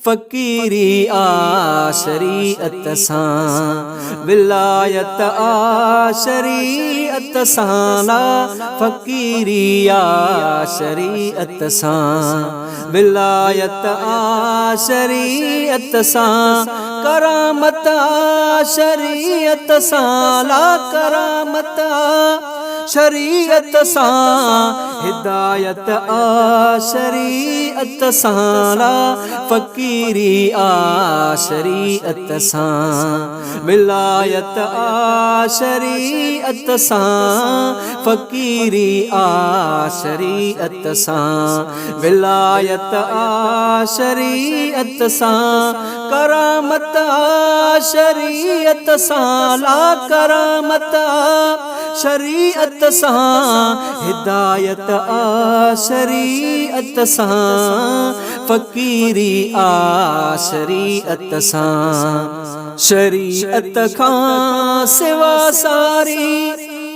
फ़कीरी आ शरीअत सां, विलायत आ शरीअत सां, ला फ़कीरी आ शरीअत सां, विलायत आ शरीअत सां, करामत आ शरीअत सां, ला करामत आ शरीअत सां, हिदायत आ शरीअत सां, ला फ़कीरी आ शरीअत सां, विलायत आ शरीअत सां, फ़कीरी आ शरीअत सां, विलायत आ शरीअत सां, करामत आ शरीअत सां, ला करामत आ शरीअत सां, हिदायत आ शरीअत सां, फ़कीरी आ शरीअत सां। शरीअत खां सिवा सारी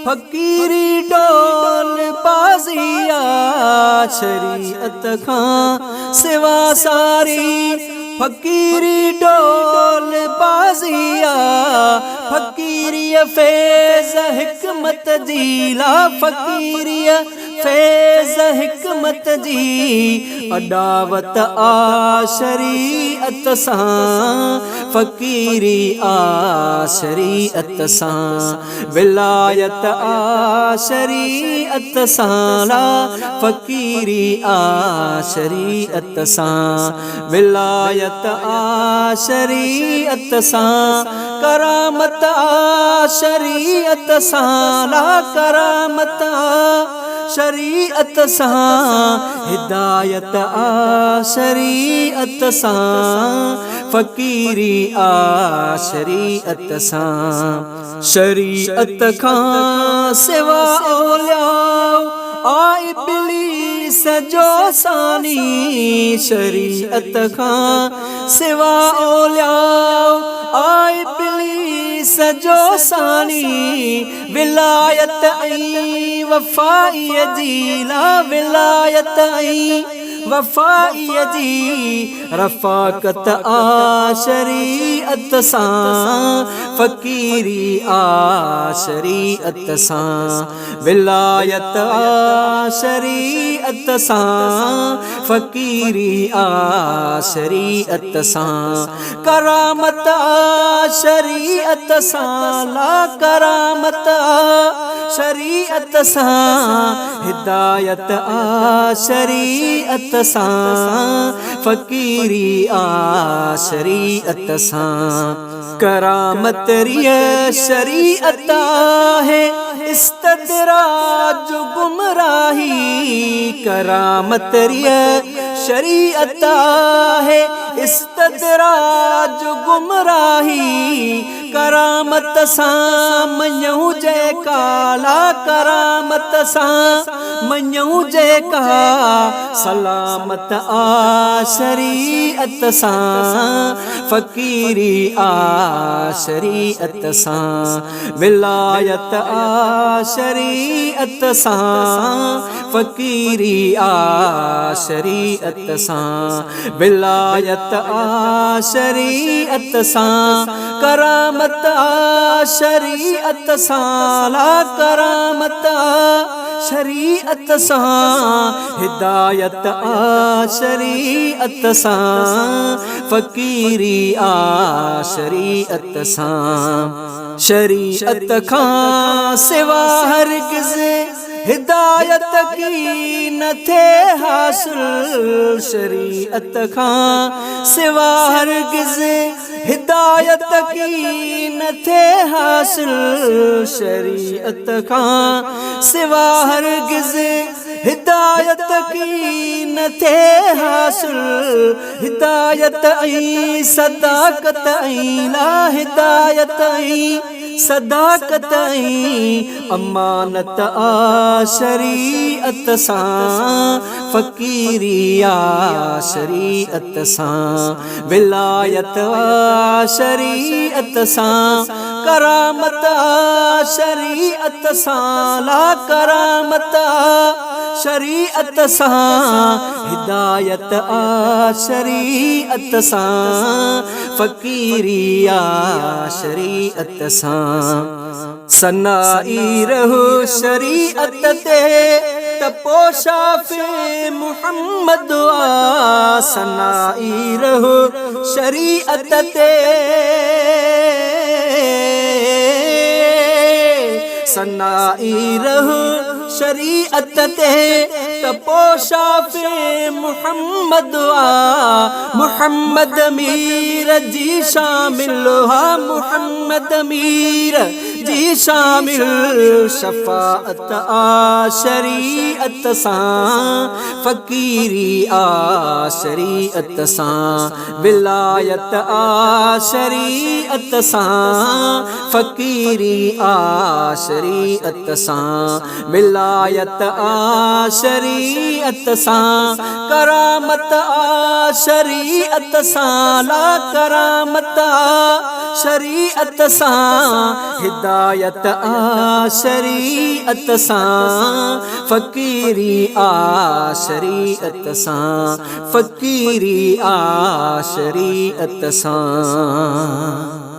फ़कीरी डोल बाज़ी आ, शरीअत खां सिवा सारी फ़कीरी डोल बाज़ी आ, फ़कीरी फ़ैज़ हिकमत जी, ला फ़कीरी फ़ैज़ हिकमत जी, अडावत आ शरीअत सां, फ़कीरी आ शरीअत सां, विलायत आ शरीअत सां, ला फ़कीरी आ शरीअत सां, विलायत आ शरीअत सां, करामत आ शरीअत सां, ला करामत आ शरीअत सां, हिदायत आ शरीअत सां, फ़कीरी आ शरीअत सां। शरीअत खां सिवा औलिया आ इब्लीस जो सानी, शरीअत खां सिवा औलिया आ इब्लीस जो सानी, विलायत ऐं वफ़ाई जी, ला विलायत ऐं वफ़ाई जी, रफ़ाक़त आ शरीअत सां, फ़कीरी आ शरीअत सां, विलायत आ शरीअत सां, फ़कीरी आ शरीअत सां, करामत आ शरीअत सां, ला करामत आ शरीअत सां, हिदायत आ शरीअत सां, फ़कीरी आ शरीअत सां। करामत रिया शरीअत है, इस्तदराज गुमराही, करामत रिया शरीअत है, इस्तदराज गुमराही, करामत सां मञूं जैका, ला करामत सां मञूं जैका, सलामत आ शरीअत सां, फ़कीरी आ शरीअत सां, विलायत आ शरीअत सां, फ़कीरी आ शरीअत सां, विलायत आ शरीअत सां, करामत आ शरीअत सां, ला करामत आ शरीअत सां, हिदायत आ शरीअत सां, फ़कीरी आ शरीअत सां। शरीअत खां सिवा हरगिज़ हिदायत की न थे हासिल, शरीअत खां सिवा हरगिज़ हिदायत की न थे हासिल, शरीअत खां सिवा हरगिज़ हिदायत की न थे हासिल, हिदायत ऐं सदाकत ऐं, ला हिदायत ऐं सदाकत ऐं अमानत आ शरीअत सां, फ़कीरी आ शरीअत सां, विलायत आ शरीअत सां, करामत शरीयत सां ला करामत शरीयत सां हिदायत शरीयत सां फ़कीरी शरीयत सां सनाई रहो शरीयत ते तपो शाफ़े मुहम्मद सनाई रहो शरीयत ते सनाई रहो शरीयत ते तपो शाफ़े मुहम्मद मुहम्मद मीर जी शामिल मुहम्मद मीर जी शामिल शफाअत शरीयत सां फ़कीरी शरीयत सां विलायत शरीयत सां फ़कीरी शरीयत सां विलायत शरीयत सां करामत शरीयत सां ला करामत शरीयत सां हिदायत शरीयत सां फ़कीरी शरीयत सां फ़कीरी शरीयत सां।